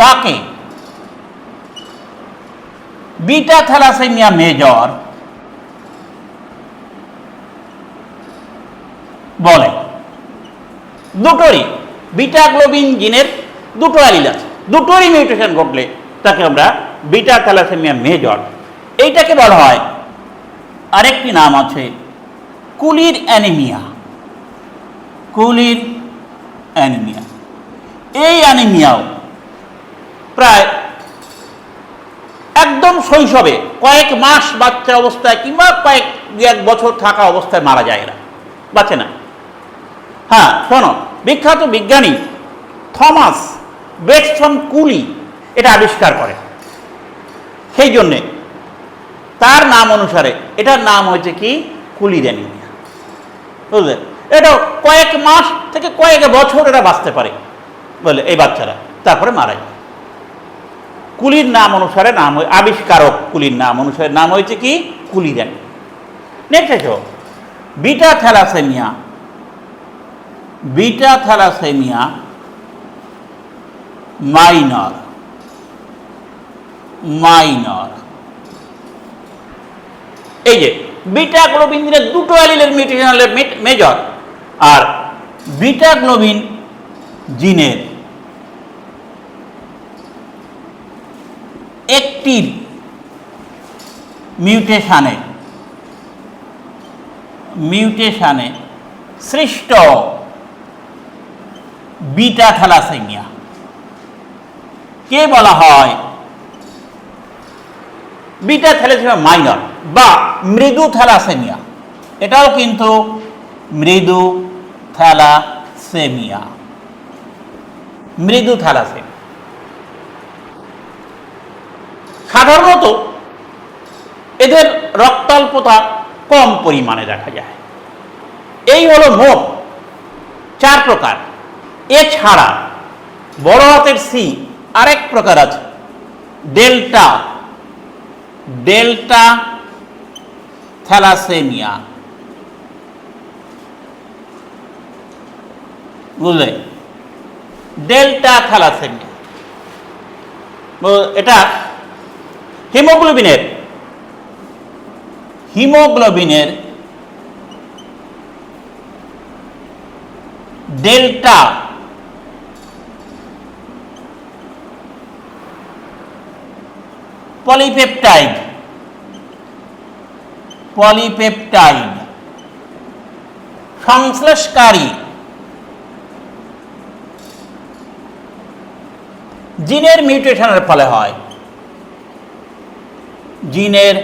তাকে বিটা থ্যালাসেমিয়া মেজর বলে। দুটোরই বিটা গ্লোবিন জিনের দুটো অ্যালিল আছে, দুটোরই মিউটেশন ঘটলে তাকে আমরা বিটা থ্যালাসেমিয়া মেজর। এইটাকে বলা হয়, আরেকটি নাম আছে কুলির অ্যানিমিয়া। কুলির অ্যানিমিয়া, এই অ্যানিমিয়াও প্রায় একদম শৈশবে কয়েক মাস বাচ্চা অবস্থায় কিংবা এক বছর থাকা অবস্থায় মারা যায়, এরা বাঁচে না। হ্যাঁ শোনো, বিখ্যাত বিজ্ঞানী থমাস বেটসন কুলি এটা আবিষ্কার করে, সেই জন্যে তার নাম অনুসারে এটার নাম হয়েছে কি কুলির অ্যানিমিয়া। বুঝলে? এটা কয়েক মাস থেকে কয়েক বছর এরা বাঁচতে পারে বলে এই বাচ্চারা, তারপরে মারা যায়। কুলির নাম অনুসারে নাম, আবিষ্কারক কুলির নাম অনুসারে নাম হয়েছে কি কুলির অ্যানিমিয়া। নেক্সট এসো beta thalassaemia. Beta thalassaemia minor, minor. এই যে বিটা গ্লোবিন জিনের দুটো অ্যালিলের মিউটেশন মেজর, আর বিটা গ্লোবিন জিনের একটির মিউটেশনে সৃষ্ট বিটা থ্যালাসেমিয়া কে বলা হয় বিটা থ্যালাসেমিয়া মাইনর বা মৃদু থ্যালাসেমিয়া। এটাও কিন্তু মৃদু থ্যালাসেমিয়া, মৃদু থ্যালাসেমিয়া। সাধারণত এদের রক্তাল্পতা কম পরিমাণে দেখা যায়। এই হলো মোট 4 প্রকার। এছাড়া বড় হাতের সি আরেক প্রকার আছে, ডেল্টা, ডেল্টা থ্যালাসেমিয়া। বুঝলে? ডেল্টা থ্যালাসেমিয়া এটা হিমোগ্লোবিনের ডেল্টা পলিপেপটাইড সংশ্লেষকারী জিনের মিউটেশনের ফলে হয়, জিনের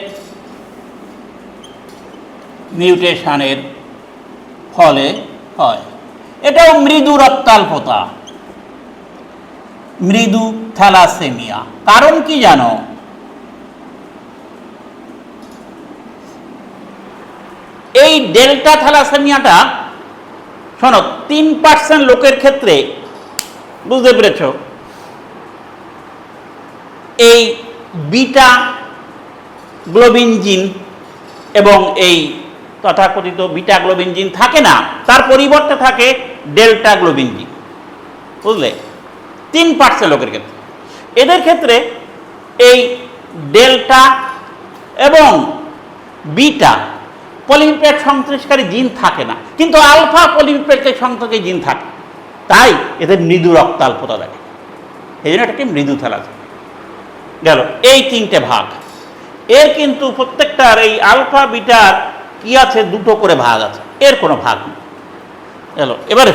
মিউটেশনের ফলে হয়। এটাও মৃদু রক্তাল্পতা, মৃদু থ্যালাসেমিয়া। কারণ কি জানো? এই ডেল্টা থ্যালাসেমিয়াটা শোনো 3% লোকের ক্ষেত্রে, বুঝতে পেরেছ, এই বিটা গ্লোবিন জিন এবং এই তথাকথিত বিটা গ্লোবিন জিন থাকে না, তার পরিবর্তে থাকে ডেল্টা গ্লোবিন জিন। বুঝলে? 3% লোকের ক্ষেত্রে। এদের ক্ষেত্রে এই ডেল্টা এবং বিটা পলিপেপটাইড সংশ্লেষকারী জিন থাকে না, কিন্তু আলফা পলিপেপটাইড সংশ্লেষকারী জিন থাকে, তাই এদের মৃদু রক্তাল্পতা থাকে। এই জন্য এটাকে মৃদু থ্যালাসেমিয়া গেল। এই তিনটে ভাগ, এর কিন্তু প্রত্যেকটার এই আলফা বিটার কি আছে, দুটো করে ভাগ আছে, এর কোনো ভাগ নেই গেল। এবারে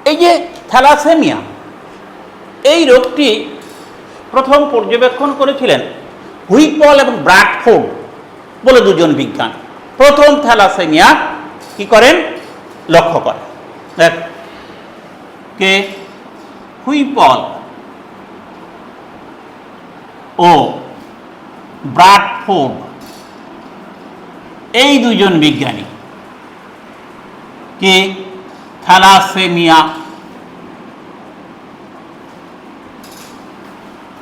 এই যে থ্যালাসেমিয়া, এই রোগটি প্রথম পর্যবেক্ষণ করেছিলেন হুইপল এবং ব্র্যাডফোর্ড বলে দুজন বিজ্ঞানী। প্রথম থ্যালাসেমিয়া কি করেন, লক্ষ্য করেন। দেখ কে, হুইপল ও ব্র্যাডফোর্ড, এই দুজন বিজ্ঞানী কে থ্যালাসেমিয়া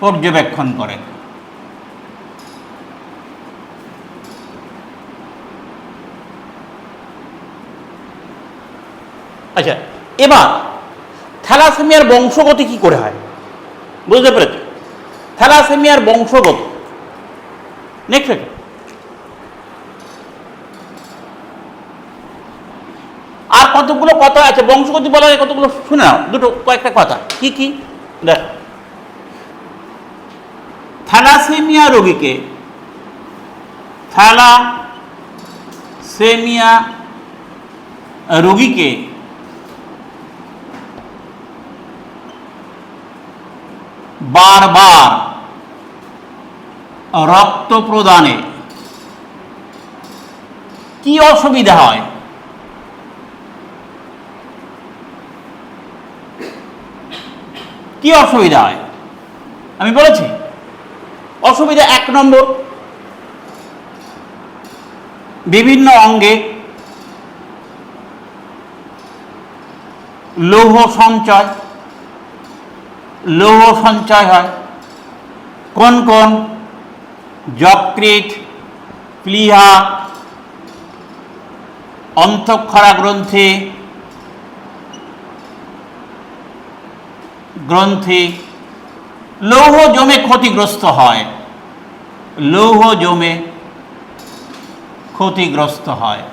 পর্যবেক্ষণ করেন। আচ্ছা, এবার থ্যালাসেমিয়ার বংশগতি কি করে হয় বুঝতে পেরেছ? থ্যালাসেমিয়ার বংশগতি নেক্সট আর কতগুলো কথা আছে বংশগতি বলা যায়, কতগুলো শুনে নাও, দুটো কয়েকটা কথা। কি কি দেখ, থ্যালাসেমিয়া রোগীকে, থ্যালাসেমিয়া রোগীকে বারবার রক্ত প্রদানে কি অসুবিধা হয়? কি অসুবিধা হয় আমি বলেছি। অসুবিধা 1 নম্বর, বিভিন্ন অঙ্গে লৌহ সঞ্চয় হয়। কোন কোন? যকৃৎ, প্লীহা, অন্তঃক্ষরা গ্রন্থি লৌহ জমে ক্ষতিগ্রস্ত হয়, লৌহ জমে ক্ষতিগ্রস্ত হয়।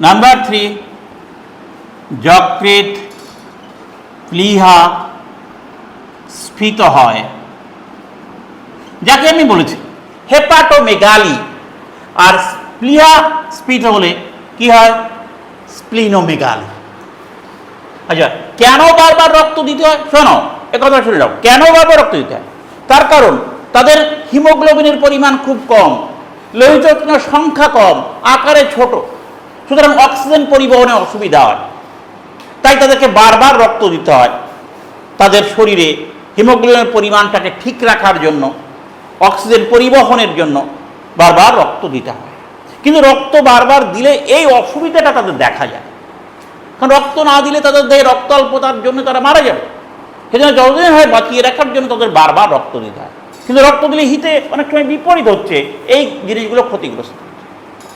নাম্বার 3, যকৃৎ, প্লীহা স্ফীত হয়, যাকে আমি বলেছি হেপাটোমেগালি। আর প্লীহা স্ফীত হলে কি হয়? স্প্লিনোমেগালি। আচ্ছা, কেন বারবার রক্ত দিতে হয়? শোনো, একথা শুনে যাও। কেন বারবার রক্ত দিতে হয়? তার কারণ তাদের হিমোগ্লোবিনের পরিমাণ খুব কম, লোহিত সংখ্যা কম, আকারে ছোট, সুতরাং অক্সিজেন পরিবহনে অসুবিধা হয়, তাই তাদেরকে বারবার রক্ত দিতে হয়। তাদের শরীরে হিমোগ্লোবিনের পরিমাণটাকে ঠিক রাখার জন্য, অক্সিজেন পরিবহনের জন্য বারবার রক্ত দিতে হয়। কিন্তু রক্ত বারবার দিলে এই অসুবিধাটা তাদের দেখা যায়, কারণ রক্ত না দিলে তাদের দেহে রক্ত অল্পতার জন্য তারা মারা যাবে। সেজন্য যতদিন হয় বাঁচিয়ে রাখার জন্য তাদের বারবার রক্ত দিতে হয়। কিন্তু রক্ত দিলে হিতে অনেক সময় বিপরীত হচ্ছে, এই জিনিসগুলো ক্ষতিগ্রস্ত হচ্ছে।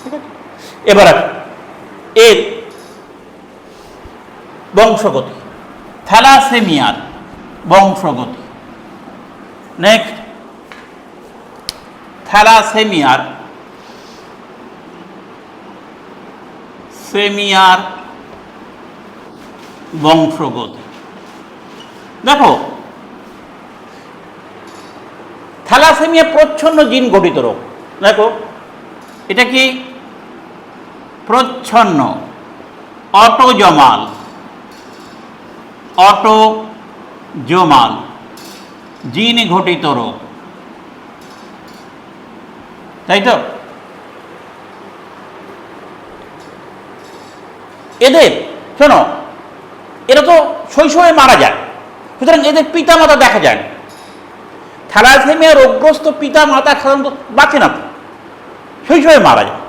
ঠিক আছে, এবার এর বংশগতি, থ্যালাসেমিয়ার বংশগতি। নেক্সট, থ্যালাসেমিয়ার বংশগতি। দেখো, থ্যালাসেমিয়া প্রচ্ছন্ন জিন গঠিত রোগ। দেখো, এটা কি প্রচ্ছন্ন অটোজোমাল জিন ঘটিত রোগ, তাই তো? এদের শোনো, এরা তো শৈশবে মারা যায়, সুতরাং এদের পিতা মাতা দেখা যায় না। থ্যালাসেমিয়া রোগগ্রস্ত পিতা মাতা সাধারণত বাঁচে না, শৈশবে মারা যায়।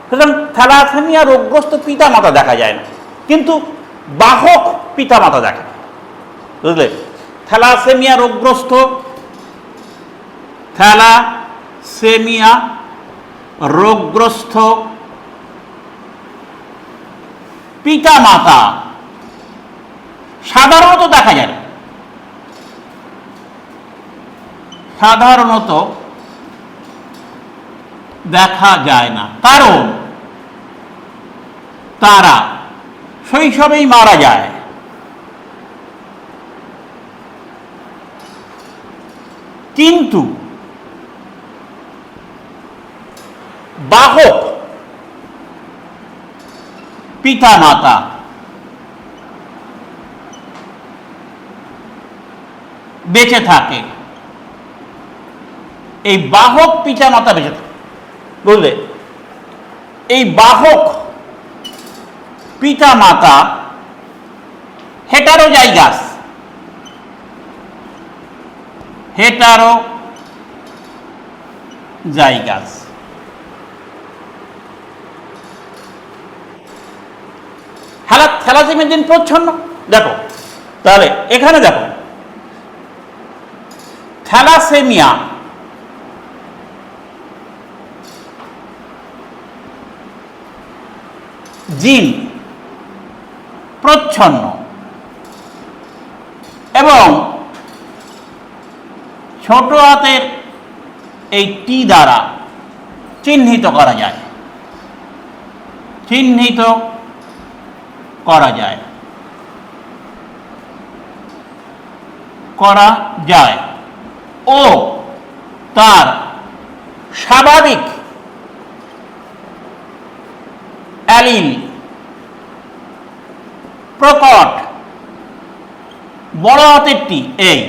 সুতরাং থ্যালাসেমিয়া রোগগ্রস্ত পিতা মাতা দেখা যায় না, কিন্তু বাহক পিতা মাতা দেখা যায়। বুঝলে? থ্যালাসেমিয়া রোগগ্রস্ত পিতা মাতা সাধারণত দেখা যায় না, সাধারণত দেখা যায় না, কারণ তারা শৈশবেই মারা যায়। কিন্তু বাহক পিতা মাতা বেঁচে থাকে, এই বাহক পিতা মাতা বেঁচে থাকে, বুঝলে? এই বাহক পিতা মাতা হেটারোজাইগাস, হেটারোজাইগাস। থ্যালাসেমিয়ার জিন প্রচ্ছন্ন, দেখো তাহলে এখানে দেখো থ্যালাসেমিয়া জিন প্রচ্ছন্ন এবং ছোট হাতের এই টি দ্বারা চিহ্নিত করা যায়, চিহ্নিত করা যায়, করা যায় ও তার স্বাভাবিক অ্যালিল প্রকট বড় হাতের টি, এই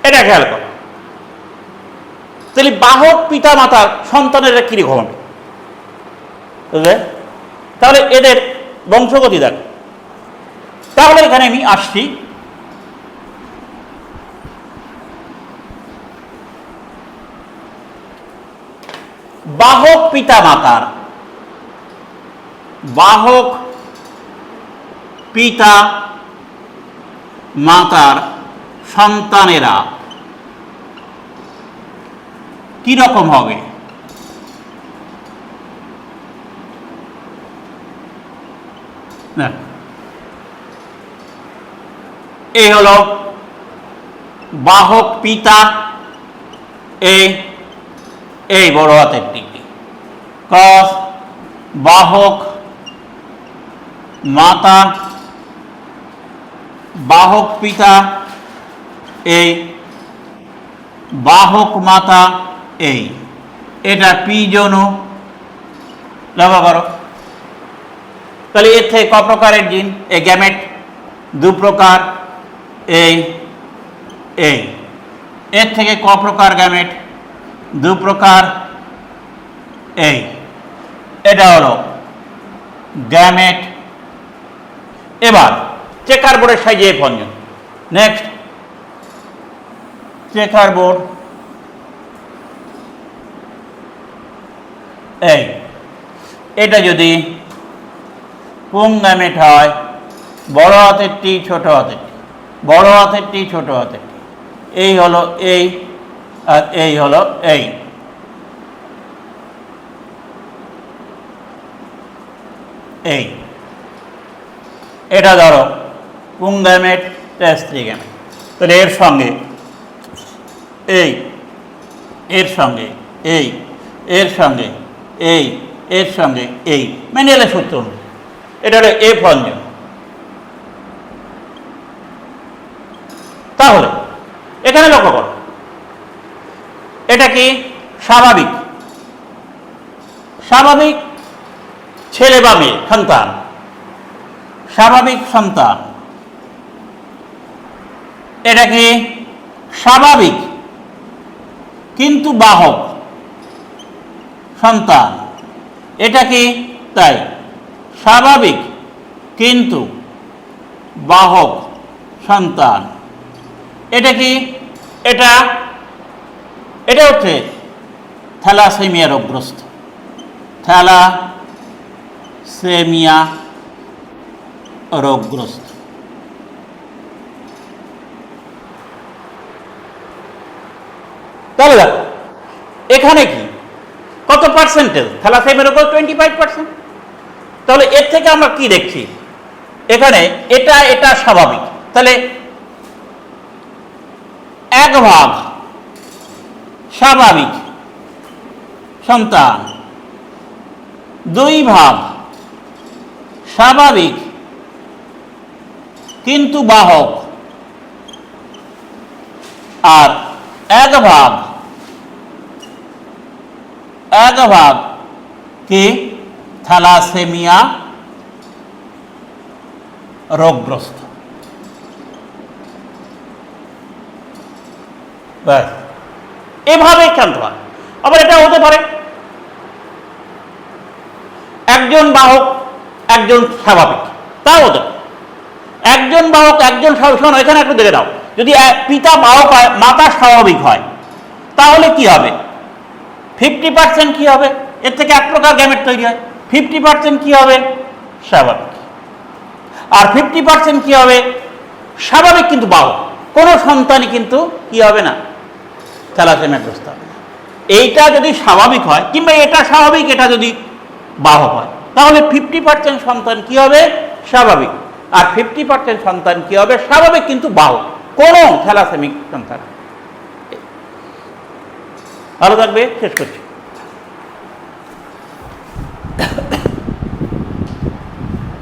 এটা খেয়াল করো। তাহলে বাহক পিতা মাতার সন্তানেরা কিরকম হবে, বুঝলে? তাহলে এদের বংশগতি দেখ। তাহলে এখানে আমি আসছি বাহক পিতা মাতার, বাহক পিতা মাতার সন্তানেরা কিরকম হবে? এই হলো বাহক পিতা, এই বড় হাতের টিটি ক্রস বাহক মাতা, বাহক পিতা, এই বাহক মাতা, এই এটা পি যৌন। লক্ষ্য করো তাহলে এর থেকে ক প্রকারের জিন? এই গ্যামেট দু প্রকার, এই এর থেকে ক প্রকার গ্যামেট? দু প্রকার, এটা হলো গ্যামেট। এবার চেকার বোর্ডের সাইজে এই ভঞ্জন। নেক্সট চেকার বোর্ড, এটা যদি পুং গ্যামেট হয়, বড় হাতের টি ছোট হাতের টি, বড় হাতের টি ছোট হাতের টি, এই হলো এই আর এই হলো এই। এটা ধরো পুং গ্যামেট, স্ত্রী গ্যামেট। তাহলে এর সঙ্গে এর সঙ্গে এর সঙ্গে এর সঙ্গে মেন্ডেলের সূত্র অনুযায়ী এটা হলো এ ভঞ্জন। তাহলে এখানে লক্ষ্য করো, এটা কি স্বাভাবিক? স্বাভাবিক ছেলে বা মেয়ে সন্তান, স্বাভাবিক সন্তান। এটা কি স্বাভাবিক কিন্তু বাহক সন্তান। এটা কি তাই স্বাভাবিক কিন্তু বাহক সন্তান। এটা কি? এটা হচ্ছে থ্যালাসেমিয়া রোগগ্রস্ত, থ্যালাসেমিয়া রোগগ্রস্ত। তাহলে দেখো এখানে কি কত পার্সেন্টেজ থ্যালাসেমিয়া রোগ? 25%। তাহলে এর থেকে আমরা কি দেখছি, এখানে এটা এটা স্বাভাবিক, তাহলে 1/2 স্বাভাবিক সন্তান, 2/2 স্বাভাবিক কিন্তু বাহক, আর 1/2 কি থ্যালাসেমিয়া রোগগ্রস্ত। ব্যাস, এভাবে খেলতে হয়। আবার এটা হতে পারে একজন বাহক একজন স্বাভাবিক, তাও হতে পারে। একজন বাহক একজন স্বাভাবিক, এখানে একটু দেখে দাও, যদি পিতা বাহক হয় মাতা স্বাভাবিক হয় তাহলে কি হবে, 50% কি হবে, এর থেকে এক প্রকার গ্যামেট তৈরি হয়, 50% কি হবে স্বাভাবিক, আর 50% কি হবে স্বাভাবিক কিন্তু বাহক, কোনো সন্তানই কিন্তু কি হবে না থ্যালাসেমিয়াগ্রস্ত হবে। এইটা যদি স্বাভাবিক হয় কিংবা এটা স্বাভাবিক এটা যদি বাহক হয় তাহলে 50% সন্তান কি হবে স্বাভাবিক, আর 50% সন্তান কি হবে স্বাভাবিক কিন্তু বাহক, কোনো থ্যালাসেমিক সন্তান। ভালো থাকবে, শেষ করছি।